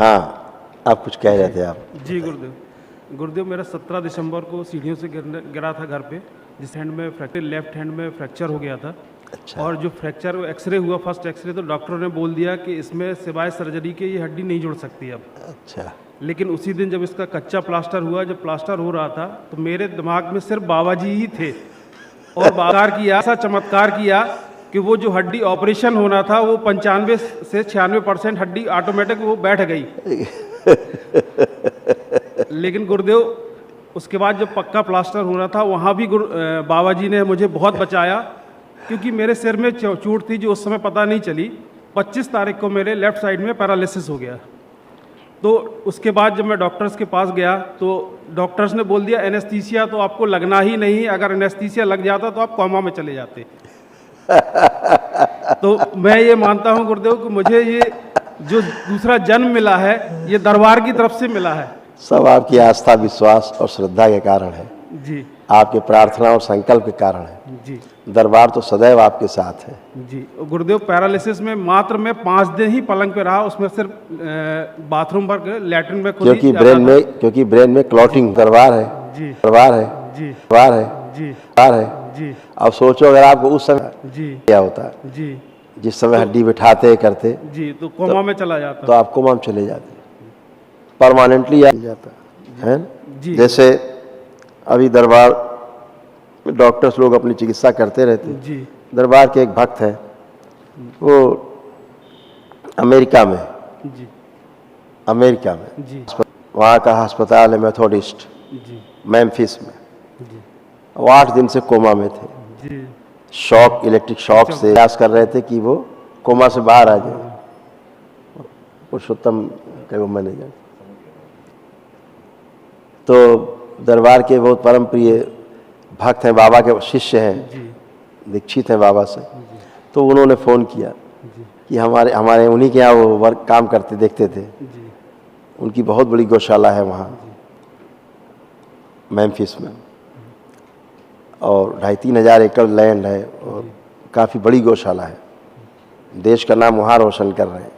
हाँ, आप कुछ कह रहे थे आप। जी गुरुदेव मेरा 17 दिसंबर को सीढ़ियों से गिरा था घर पे, जिस हैंड में फ्रैक्चर, लेफ्ट हैंड में फ्रैक्चर हो गया था। अच्छा। और जो फ्रैक्चर एक्सरे हुआ, फर्स्ट एक्सरे, तो डॉक्टरों ने बोल दिया कि इसमें सिवाय सर्जरी के ये हड्डी नहीं जुड़ सकती अब। अच्छा। लेकिन उसी दिन जब इसका कच्चा प्लास्टर हुआ, जब प्लास्टर हो रहा था, तो मेरे दिमाग में सिर्फ बाबा जी ही थे। और ऐसा चमत्कार किया कि वो जो हड्डी ऑपरेशन होना था, वो 95 से 96% हड्डी ऑटोमेटिक वो बैठ गई। लेकिन गुरुदेव उसके बाद जब पक्का प्लास्टर होना था, वहाँ भी बाबा जी ने मुझे बहुत बचाया, क्योंकि मेरे सिर में चोट थी जो उस समय पता नहीं चली। 25 तारीख को मेरे लेफ्ट साइड में पैरालिसिस हो गया। तो उसके बाद जब मैं डॉक्टर्स के पास गया तो डॉक्टर्स ने बोल दिया एनेस्थीसिया तो आपको लगना ही नहीं, अगर एनेस्थीसिया लग जाता तो आप कोमा में चले जाते। तो मैं ये मानता हूँ गुरुदेव कि मुझे ये जो दूसरा जन्म मिला है, ये दरबार की तरफ से मिला है। सब आपकी आस्था, विश्वास और श्रद्धा के कारण है जी, आपके प्रार्थना और संकल्प के कारण है जी। दरबार तो सदैव आपके साथ है जी गुरुदेव, पैरालिसिस में मात्र मैं 5 दिन ही पलंग पे रहा, उसमें सिर्फ बाथरूम पर, लैट्रिन में खुद क्योंकि ब्रेन में क्लॉटिंग। दरबार है जी, दरबार है जी, दरबार है जी, दरबार है। जी, अब सोचो अगर आपको उस समय जी, क्या होता, जी, जिस समय हड्डी बिठाते करते, जी, तो कोमा में चला जाता। तो आप कोमा में चले जाते, परमानेंटली जाता है। जी, जैसे अभी दरबार में डॉक्टर्स लोग अपनी चिकित्सा करते रहते हैं। जी, दरबार के एक भक्त हैं, वो अमेरिका में जी, जी, वहाँ का अस्पताल है मेथोडिस्ट, जी, मेम्फिस में। जी, वो 8 दिन से कोमा में थे। जी, शॉक, इलेक्ट्रिक शॉक से प्रयास कर रहे थे कि वो कोमा से बाहर आ जाए। पुरुषोत्तम के वो मैनेजर, तो दरबार के बहुत परम प्रिय भक्त हैं, बाबा के शिष्य हैं, दीक्षित हैं बाबा से। तो उन्होंने फ़ोन किया कि हमारे उन्हीं के यहाँ वो वर्क काम करते देखते थे। उनकी बहुत बड़ी गौशाला है वहाँ मेम्फिस में, और 2,500-3 हज़ार एकड़ लैंड है, और काफ़ी बड़ी गौशाला है। देश का नाम वहाँ रोशन कर रहे हैं।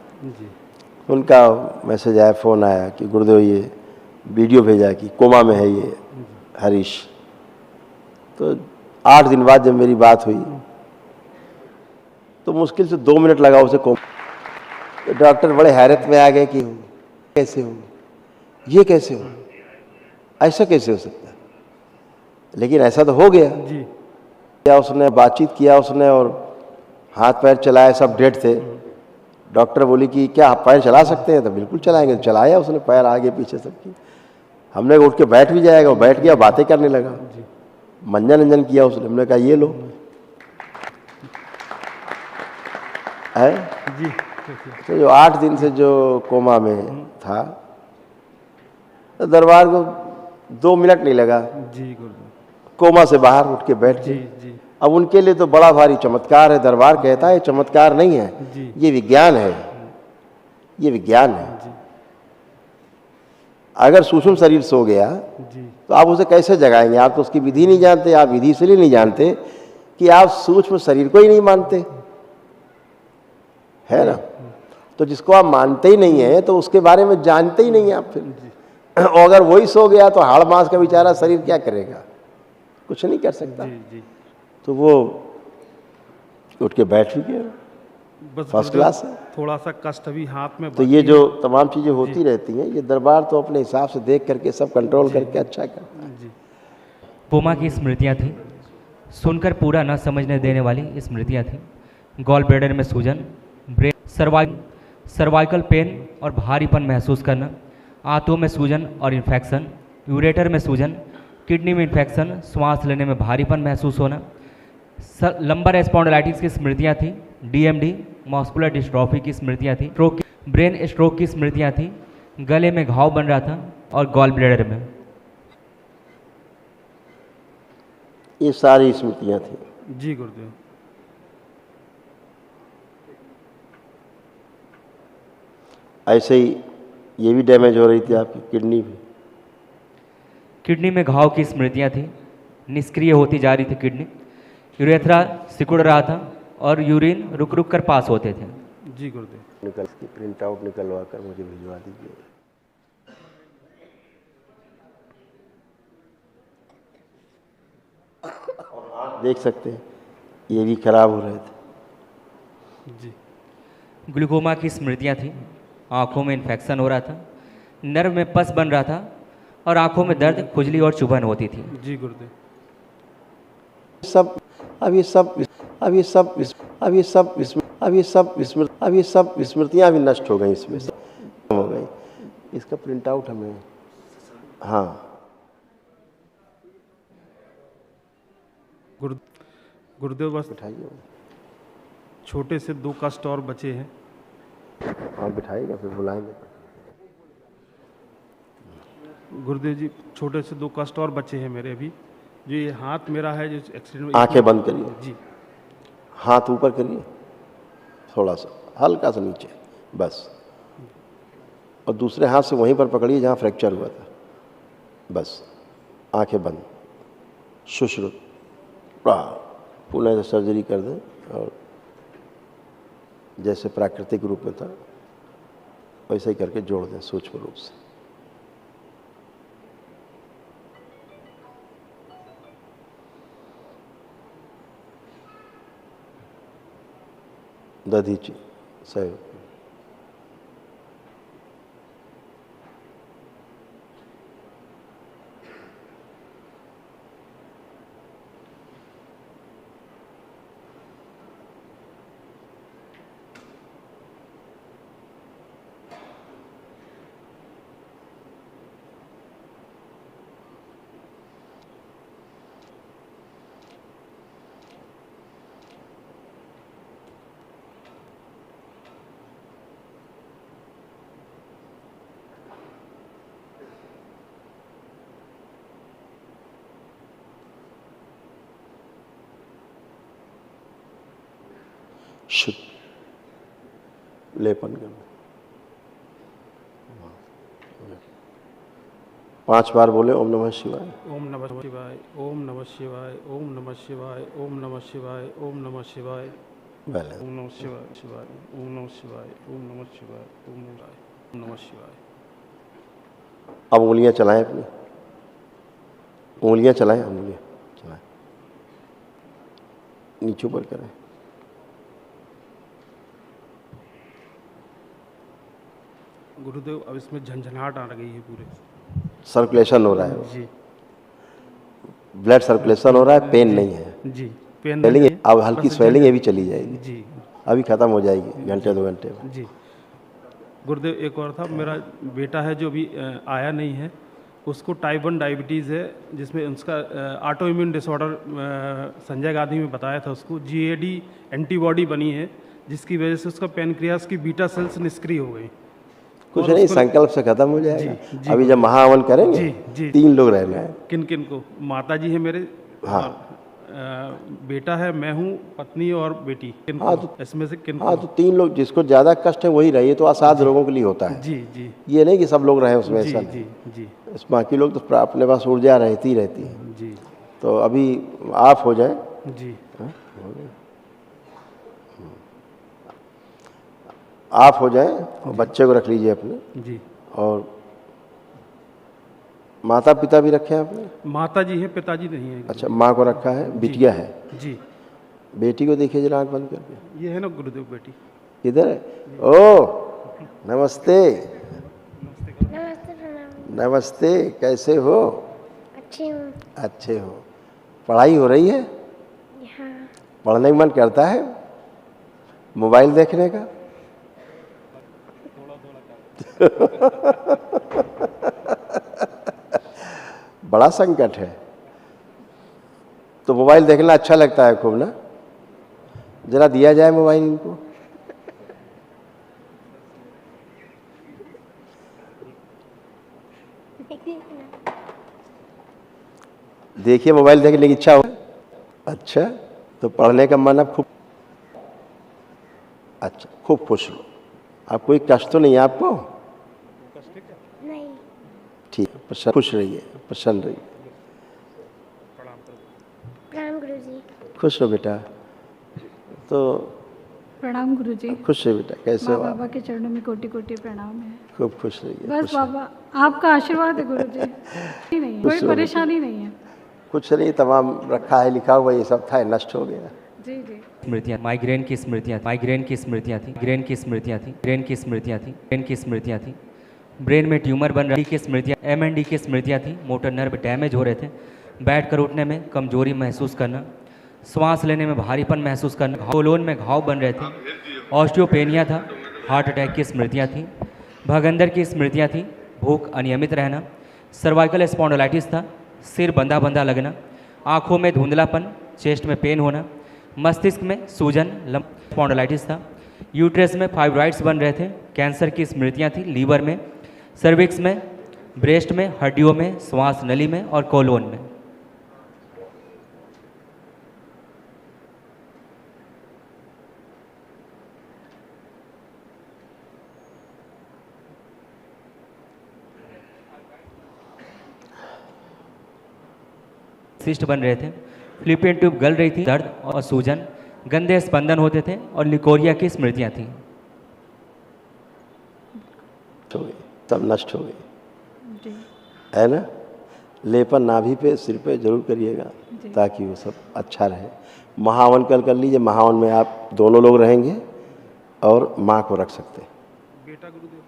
उनका मैसेज आया, फ़ोन आया कि गुरुदेव ये वीडियो भेजा कि कोमा में है ये हरीश। तो 8 दिन बाद जब मेरी बात हुई तो मुश्किल से 2 मिनट लगा उसे कोमा। तो डॉक्टर बड़े हैरत में आ गए कि कैसे हो, ये कैसे हो, ऐसा कैसे हो सकता है, लेकिन ऐसा तो हो गया। जी, क्या उसने बातचीत किया उसने, और हाथ पैर चलाए, सब डेड थे। डॉक्टर बोली कि क्या आप पैर चला सकते हैं? तो बिल्कुल चलाएंगे। चलाया उसने, पैर आगे पीछे सबकी। हमने उठ के बैठ भी जाएगा, वो बैठ गया, बातें करने लगा, मंजन अंजन किया उसने। हमने कहा ये लो है जी। तो जो 8 दिन से जो कोमा में था, तो दरबार को 2 मिनट नहीं लगा, जी गुरुदेव, कोमा से बाहर उठ के बैठ जी, गए। जी, अब उनके लिए तो बड़ा भारी चमत्कार है। दरबार कहता है चमत्कार नहीं है, जी, ये विज्ञान है, ये विज्ञान है। जी, अगर सूक्ष्म शरीर सो गया जी, तो आप उसे कैसे जगाएंगे? आप तो उसकी विधि नहीं जानते। आप विधि इसलिए नहीं जानते कि आप सूक्ष्म शरीर को ही नहीं मानते, है ना। तो जिसको आप मानते ही नहीं है तो उसके बारे में जानते ही नहीं आप फिर। और अगर वही सो गया तो हाड़ मांस का बेचारा शरीर क्या करेगा? कुछ नहीं कर सकता। जी, जी। तो वो उठ के बैठ भी गया, बस फर्स्ट गुरुदेव, क्लास है। थोड़ा सा कष्ट अभी हाथ में तो बाकी ये है। जो तमाम चीज़ें होती रहती हैं, ये दरबार तो अपने हिसाब से देख करके सब कंट्रोल करके अच्छा करता है। जी, कोमा की स्मृतियाँ थी, सुनकर पूरा न समझने देने वाली स्मृतियाँ थी। गॉल ब्लैडर में सूजन, ब्रेन सर्वाइकल पेन और भारीपन महसूस करना, आंतों में सूजन और इन्फेक्शन, यूरेटर में सूजन, किडनी में इन्फेक्शन, श्वास लेने में भारीपन महसूस होना, लंबर स्पॉन्डिलाइटिस की स्मृतियाँ थी, डीएमडी मस्कुलर डिस्ट्रॉफी की स्मृतियाँ थी, ब्रेन स्ट्रोक की स्मृतियाँ थी, गले में घाव बन रहा था, और गॉल ब्लैडर में। ये सारी स्मृतियाँ थी। जी गुरुदेव, ऐसे ही ये भी डैमेज हो रही थी आपकी किडनी भी। किडनी में घाव की स्मृतियाँ थी, निष्क्रिय होती जा रही थी किडनी, यूरेथ्रा सिकुड़ रहा था और यूरिन रुक रुक कर पास होते थे। जी गुरुदेव। निकल की प्रिंट आउट निकलवा कर मुझे भिजवा दीजिए। देख सकते हैं ये भी खराब हो रहे थे। जी ग्लूकोमा की स्मृतियाँ थी, आँखों में इन्फेक्शन हो रहा था, नर्व में पस बन रहा था और आँखों में दर्द, खुजली और चुभन होती थी। जी गुरुदेव। सब अब ये सब अब ये सब अब ये सब अब ये सब अब ये सब स्मृतियाँ भी नष्ट हो गई, इसमें सब हो गई। इसका प्रिंट आउट हमें, हाँ गुरुदेव बस बिठाइए। छोटे से 2 कष्ट और बचे हैं। हाँ बिठाइएगा, फिर बुलाएंगे। गुरुदेव जी छोटे से 2 कष्ट और बचे हैं मेरे अभी। जो ये हाथ मेरा है जो एक्सीडेंट में, आंखें बंद करिए, जी हाथ ऊपर करिए, थोड़ा सा हल्का सा नीचे, बस। और दूसरे हाथ से वहीं पर पकड़िए जहाँ फ्रैक्चर हुआ था, बस। आंखें बंद, सुश्रुत, पुनः सर्जरी कर दें और जैसे प्राकृतिक रूप में था वैसे ही करके जोड़ दें सूक्ष्म रूप से। दधीची सहयोग। शुद्ध लेपन करना। 5 बार बोले ओम नमः शिवाय। ओम नमः शिवाय, ओम नमः शिवाय, ओम नमः शिवाय, ओम नमः शिवाय, ओम नमः शिवाय, बैलेंस। ओम नमः शिवाय शिवाय, ओम नमः शिवाय, ओम नमः शिवाय, ओम नमः शिवाय। अब उंगलियां चलाएं अपनी, उंगलियां चलाएं, उंगलियां चलाएं, नीचे ऊपर करें। गुरुदेव अब इसमें झंझनाहट आ गई है पूरे। सर्कुलेशन हो रहा है, जी ब्लड सर्कुलेशन हो रहा है, पेन नहीं है। जी पेन स्वेलिंग, नहीं है, अब हल्की बस स्वेलिंग ये भी चली जाएगी, जी अभी खत्म हो जाएगी घंटे 2 घंटे में। जी। गुरुदेव एक और था, मेरा बेटा है जो अभी आया नहीं है, उसको टाइप 1 डायबिटीज़ है, जिसमें उसका auto immune disorder Sanjay Gandhi में बताया था उसको। GAD एंटीबॉडी बनी है जिसकी वजह से उसका पैनक्रियास की बीटा सेल्स निष्क्रिय हो गई। कुछ नहीं, संकल्प से खत्म हो जाएगा। जी, अभी जब महाहवन करेंगे, जी, जी। 3 लोग रहना है। किन किन को? माता जी है मेरे, हाँ। और बेटा है, मैं हूँ, पत्नी और बेटी। किन हाँ, को? इसमें से किन हाँ को? तो 3 लोग, जिसको ज़्यादा कष्ट है वही रहिए, तो असाध्य लोगों के लिए होता है। जी जी ये नहीं कि सब लोग रहें उसमें, जी ऐसा जी नहीं। जी इस बाकी लोग तो अपने पास ऊर्जा रहती रहती है। जी तो अभी आप हो जाए, जी आप हो जाए, और बच्चे को रख लीजिए अपने, जी। और माता पिता भी रखे हैं आपने? माता जी है, पिताजी नहीं है। अच्छा, माँ को रखा है, बिटिया है। जी बेटी को देखिए जरा आँख बंद करके। ये है ना गुरुदेव बेटी। किधर है? ओ नमस्ते। नमस्ते प्रणाम। नमस्ते, कैसे हो? अच्छी हूँ। अच्छे हो। पढ़ाई हो रही है? हाँ। पढ़ने का मन करता है? मोबाइल देखने का? बड़ा संकट है। तो मोबाइल देखना अच्छा लगता है खूब ना? जरा दिया जाए मोबाइल इनको। देखिए, मोबाइल देखने की इच्छा हो। अच्छा, तो पढ़ने का मन अब खूब, अच्छा खूब खुश हो। अब कोई कष्ट तो नहीं है आपको? नहीं। ठीक है, प्रसन्न, खुश रहिए, प्रसन्न रहिए। प्रणाम गुरुजी। खुश रहो बेटा। तो प्रणाम गुरुजी। खुश है बेटा, कैसे माँ हो आप? बाबा के चरणों में कोटि कोटि प्रणाम है। खूब खुश रहिए। बस खुश बाबा आपका आशीर्वाद है गुरुजी। नहीं है, कोई परेशानी नहीं है। कुछ नहीं, तमाम रखा है, लिखा हुआ ये सब था, नष्ट हो गया। जी जी। स्मृतियाँ, माइग्रेन की स्मृतियाँ, माइग्रेन की स्मृतियाँ थी, ग्रेन की स्मृतियाँ थी, ग्रेन की स्मृतियाँ थी, ब्रेन की स्मृतियाँ थी, ब्रेन में ट्यूमर बन रही की स्मृतियाँ, एमएनडी की स्मृतियाँ थी, मोटर नर्व डैमेज हो रहे थे, बैठ कर उठने में कमजोरी महसूस करना, श्वास लेने में भारीपन महसूस करना, कोलोन में घाव बन रहे थे, ऑस्टियोपेनिया था, हार्ट अटैक की स्मृतियाँ थी, भगंदर की स्मृतियाँ थी, भूख अनियमित रहना, सर्वाइकल स्पॉन्डिलाइटिस था, सिर बंधा बंधा लगना, आँखों में धुंधलापन, चेस्ट में पेन होना, मस्तिष्क में सूजन स्पॉन्डिलाइटिस था, यूट्रस में फाइब्रॉइड्स बन रहे थे, कैंसर की स्मृतियाँ थी, लीवर में, सर्विक्स में, ब्रेस्ट में, हड्डियों में, श्वास नली में और कोलोन में। सिस्ट बन रहे थे, फ्लिपियन ट्यूब गल रही थी, दर्द और सूजन, गंदे स्पंदन होते थे और लिकोरिया की स्मृतियाँ थी। हो गई, सब नष्ट हो गई, जी है ना। लेपन नाभि पे, सिर पे जरूर करिएगा जी। ताकि वो सब अच्छा रहे। महावन कल कर लीजिए, महावन में आप दोनों लोग रहेंगे और माँ को रख सकते हैं। बेटा गुरुदेव,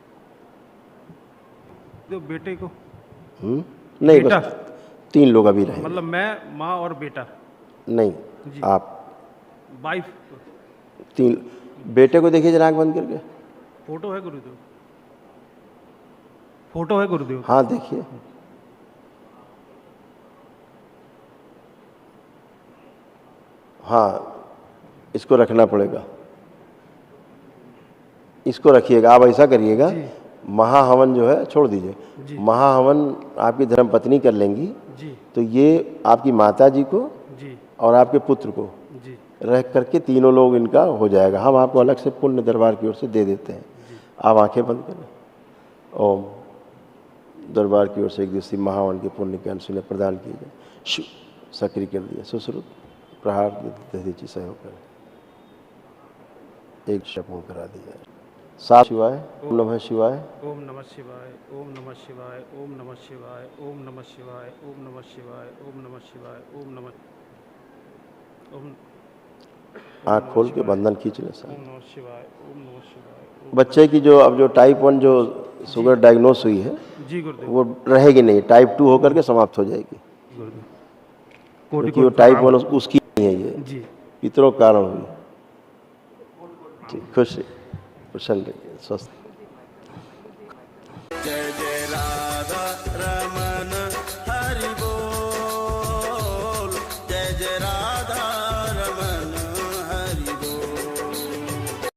जो बेटे को, नहीं, बेटा? बस 3 लोग अभी रहेंगे। मतलब मैं, माँ और बेटा, नहीं, जी। आप वाइफ। 3। बेटे को देखिए जरा आँख बंद करके। फोटो है गुरुदेव, फोटो है गुरुदेव। हाँ देखिए, हाँ इसको रखना पड़ेगा, इसको रखिएगा। आप ऐसा करिएगा, महाहवन जो है छोड़ दीजिए, महाहवन आपकी धर्मपत्नी कर लेंगी, जी तो ये आपकी माता जी को जी और आपके पुत्र को जी रह करके 3 लोग इनका हो जाएगा। हम आपको अलग से पुण्य दरबार की ओर से दे देते हैं। आप आंखें बंद करें। ओम दरबार की ओर से 1 दिवसीय महावन के पुण्य के अंश उन्हें प्रदान किए जाए। शिव सक्रिय कर दिया, सुश्रुत प्रहार दधीची सहयोग कर 1 शपून करा दिया। 7 शिवाय, ओम नमः शिवाय, ओम नमः शिवाय, ओम नमः शिवाय, ओम नमः शिवाय, ओम नमः शिवाय, ओम नमः शिवाय, ओम नमः शिवाय, ओम नमः ओम आँख खोल के बंधन खींच ले सर। ओम नमः शिवाय, ओम नमः शिवाय। बच्चे की जो अब जो टाइप 1 जो शुगर डायग्नोस हुई है, जी गुरुदेव, वो रहेगी नहीं, टाइप 2 होकर के समाप्त हो जाएगी, गुरुदेव क्योंकि वो टाइप 1 उसकी नहीं है, ये जी। पितरों के कारण हुई। ठीक, खुश रहिए, प्रसन्न रहिए, स्वस्थ। जय जय